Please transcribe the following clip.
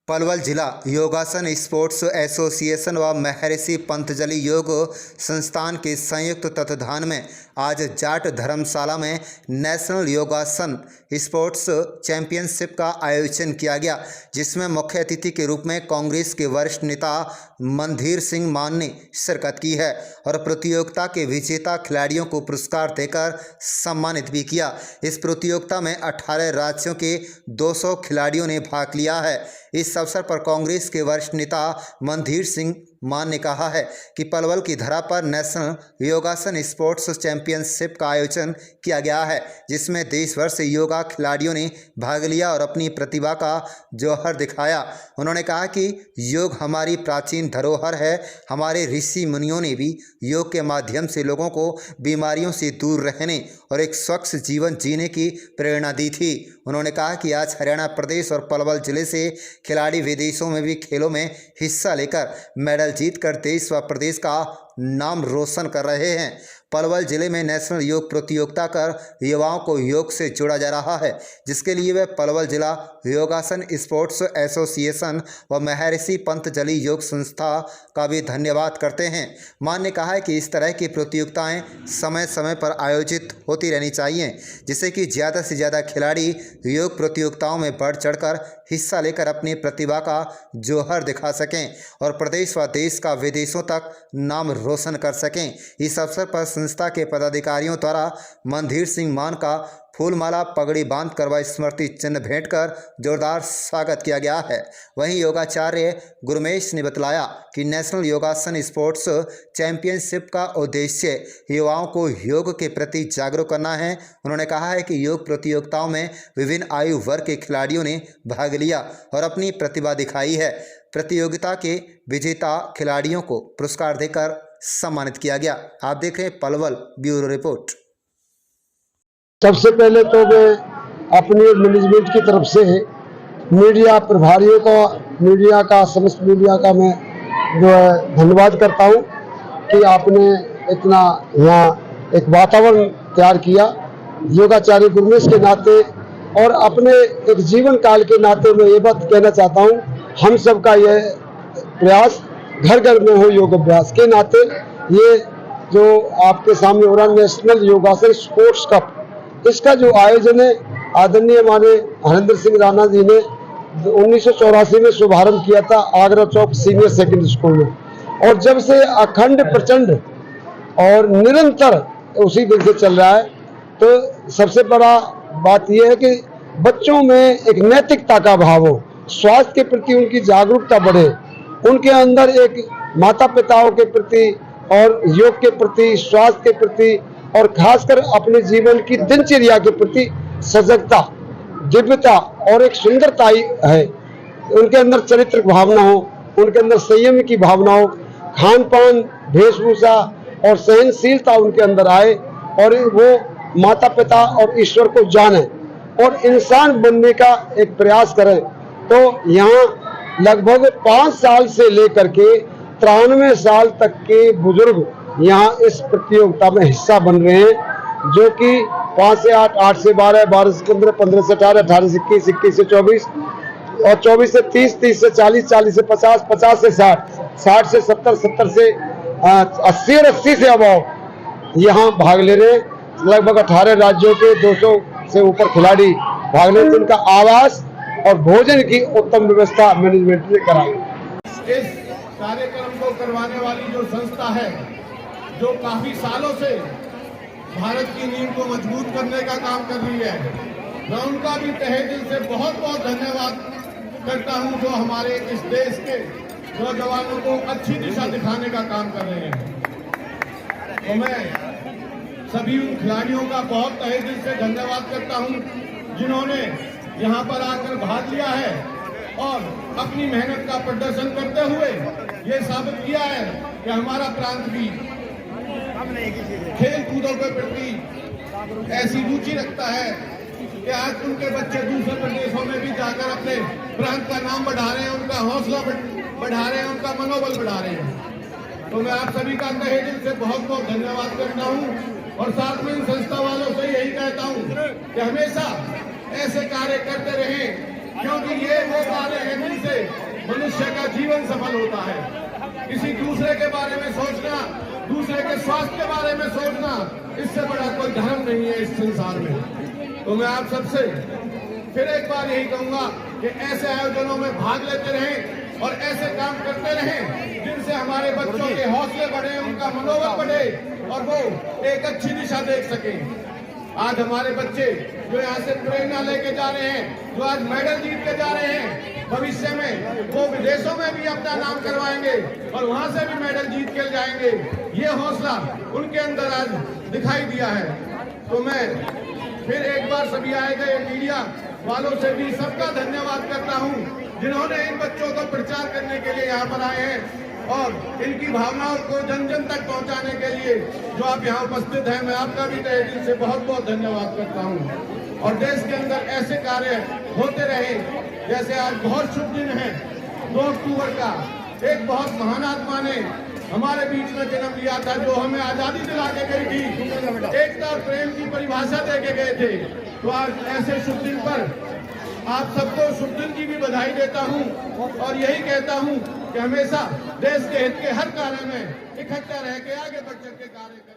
पलवल जिला योगासन sports association व महर्षि पंतजलि योग संस्थान के संयुक्त तत्वाधान में आज जाट धर्मशाला में नेशनल योगासन स्पोर्ट्स चैंपियनशिप का आयोजन किया गया, जिसमें मुख्य अतिथि के रूप में कांग्रेस के वरिष्ठ नेता मनधीर सिंह मान ने शिरकत की है और प्रतियोगिता के विजेता खिलाड़ियों को पुरस्कार देकर सम्मानित भी किया। इस प्रतियोगिता में 18 राज्यों के 200 खिलाड़ियों ने भाग लिया है। इस अवसर पर कांग्रेस के वरिष्ठ नेता मनधीर सिंह मान ने कहा है कि पलवल की धरा पर नेशनल योगासन स्पोर्ट्स चैंपियनशिप का आयोजन किया गया है, जिसमें देश भर से योगा खिलाड़ियों ने भाग लिया और अपनी प्रतिभा का जौहर दिखाया। उन्होंने कहा कि योग हमारी प्राचीन धरोहर है। हमारे ऋषि मुनियों ने भी योग के माध्यम से लोगों को बीमारियों से दूर रहने और एक स्वच्छ जीवन जीने की प्रेरणा दी थी। उन्होंने कहा कि आज हरियाणा प्रदेश और पलवल जिले से खिलाड़ी विदेशों में भी खेलों में हिस्सा लेकर मेडल जीतकर देश व प्रदेश का नाम रोशन कर रहे हैं। पलवल जिले में नेशनल योग प्रतियोगिता कर युवाओं को योग से जोड़ा जा रहा है, जिसके लिए वे पलवल जिला योगासन स्पोर्ट्स एसोसिएशन व महर्षि पंतजलि योग संस्था का भी धन्यवाद करते हैं। मान ने कहा है कि इस तरह की प्रतियोगिताएं समय समय पर आयोजित होती रहनी चाहिए, जिससे कि ज़्यादा से ज़्यादा खिलाड़ी योग प्रतियोगिताओं में बढ़ चढ़कर हिस्सा लेकर अपनी प्रतिभा का जौहर दिखा सकें और प्रदेश व देश का विदेशों तक नाम रोशन कर सकें। इस अवसर पर संस्था के पदाधिकारियों द्वारा मनधीर सिंह मान का फूलमाला पगड़ी बांध कर व स्मृति चिन्ह भेंट कर जोरदार स्वागत किया गया है। वहीं योगाचार्य गुरमेश ने बतलाया कि नेशनल योगासन स्पोर्ट्स चैंपियनशिप का उद्देश्य युवाओं को योग के प्रति जागरूक करना है। उन्होंने कहा है कि योग प्रतियोगिताओं में विभिन्न आयु वर्ग के खिलाड़ियों ने भाग लिया और अपनी प्रतिभा दिखाई है। प्रतियोगिता के विजेता खिलाड़ियों को पुरस्कार देकर सम्मानित किया गया। आप देख रहे हैं पलवल ब्यूरो रिपोर्ट। सबसे पहले तो मैं अपनी मैनेजमेंट की तरफ से मीडिया प्रभारियों का, मीडिया का, समस्त मीडिया का मैं जो है धन्यवाद करता हूं कि आपने इतना यहाँ एक वातावरण तैयार किया। योगाचार्य गुरमेश के नाते और अपने एक जीवन काल के नाते मैं ये बात कहना चाहता हूं, हम सबका यह प्रयास घर घर में हो योग अभ्यास के नाते ये जो आपके सामने हो रहा नेशनल योगासन स्पोर्ट्स कप, इसका जो आयोजन है आदरणीय हमारे हरेंद्र सिंह राणा जी ने 1984 में शुभारंभ किया था आगरा चौक सीनियर सेकेंडरी स्कूल में, और जब से अखंड प्रचंड और निरंतर उसी दिन से चल रहा है। तो सबसे बड़ा बात यह है कि बच्चों में एक नैतिकता का भाव हो, स्वास्थ्य के प्रति उनकी जागरूकता बढ़े, उनके अंदर एक माता पिताओं के प्रति और योग के प्रति, स्वास्थ्य के प्रति और खासकर अपने जीवन की दिनचर्या के प्रति सजगता, दिव्यता और एक सुंदरता है। उनके अंदर चरित्र भावना हो, उनके अंदर संयम की भावना हो, खान पान, वेशभूषा और सहनशीलता उनके अंदर आए और वो माता पिता और ईश्वर को जाने और इंसान बनने का एक प्रयास करें। तो यहाँ लगभग 5 साल से लेकर के 93 साल तक के बुजुर्ग यहाँ इस प्रतियोगिता में हिस्सा बन रहे हैं, जो कि 5 से 8, 8 से 12, 12 से 15, 15 से 18, 18 से 21, 21 से 24 और 24 से 30, 30 से 40, 40 से 50, 50 से 60, 60 से 70, 70 से 80 और 80 से अबाव यहाँ भाग ले रहे हैं। लगभग 18 राज्यों के 200 से ऊपर खिलाड़ी भाग ले रहे हैं। उनका आवास और भोजन की उत्तम व्यवस्था मैनेजमेंट ने कराई। इस कार्यक्रम को करवाने वाली जो संस्था है, जो काफी सालों से भारत की नींव को मजबूत करने का काम कर रही है, मैं उनका भी तहे दिल से बहुत बहुत धन्यवाद करता हूं, जो हमारे इस देश के नौजवानों को अच्छी दिशा दिखाने का काम कर रहे हैं। तो मैं सभी उन खिलाड़ियों का बहुत तहे दिल से धन्यवाद करता हूं, जिन्होंने यहाँ पर आकर भाग लिया है और अपनी मेहनत का प्रदर्शन करते हुए ये साबित किया है कि हमारा प्रांत भी खेल कूदों के प्रति ऐसी रुचि रखता है कि आज उनके बच्चे दूसरे प्रदेशों में भी जाकर अपने प्रांत का नाम बढ़ा रहे हैं, उनका हौसला बढ़ा रहे हैं, उनका मनोबल बढ़ा रहे हैं। तो मैं आप सभी का तहे दिल से बहुत बहुत धन्यवाद करता हूं और साथ में इन संस्था वालों से यही कहता हूं कि हमेशा ऐसे कार्य करते रहें, क्योंकि ये वो कार्य है जिनसे जीवन सफल होता है। किसी दूसरे के बारे में सोचना, दूसरे के स्वास्थ्य के बारे में सोचना, इससे बड़ा कोई धर्म नहीं है इस संसार में। तो मैं आप सबसे फिर एक बार यही कहूंगा कि ऐसे आयोजनों में भाग लेते रहें और ऐसे काम करते रहें जिनसे हमारे बच्चों के हौसले बढ़े, उनका मनोबल बढ़े और वो एक अच्छी दिशा देख सकें। आज हमारे बच्चे जो यहाँ से प्रेरणा लेके जा रहे हैं, जो आज मेडल जीत के जा रहे हैं, भविष्य में वो विदेशों में भी अपना नाम करवाएंगे और वहां से भी मेडल जीत के जाएंगे। ये हौसला उनके अंदर आज दिखाई दिया है। तो मैं फिर एक बार सभी आए गए मीडिया वालों से भी सबका धन्यवाद करता हूं, जिन्होंने इन बच्चों को प्रचार करने के लिए यहाँ पर आए हैं और इनकी भावनाओं को जन जन तक पहुंचाने के लिए जो आप यहाँ उपस्थित हैं, मैं आपका भी तहे दिल से बहुत बहुत धन्यवाद करता हूँ। और देश के अंदर ऐसे कार्य होते रहे, जैसे आज बहुत शुभ दिन है 2 अक्टूबर का। एक बहुत महान आत्मा ने हमारे बीच में जन्म लिया था, जो हमें आजादी दिला के गई थी, एकता और प्रेम की परिभाषा दे के गए थे। तो आज ऐसे शुभ दिन पर आप सबको शुभ दिन की भी बधाई देता हूं और यही कहता हूं कि हमेशा देश के हित के हर कार्य में इकट्ठा रह के आगे बढ़ चल के कार्य करें।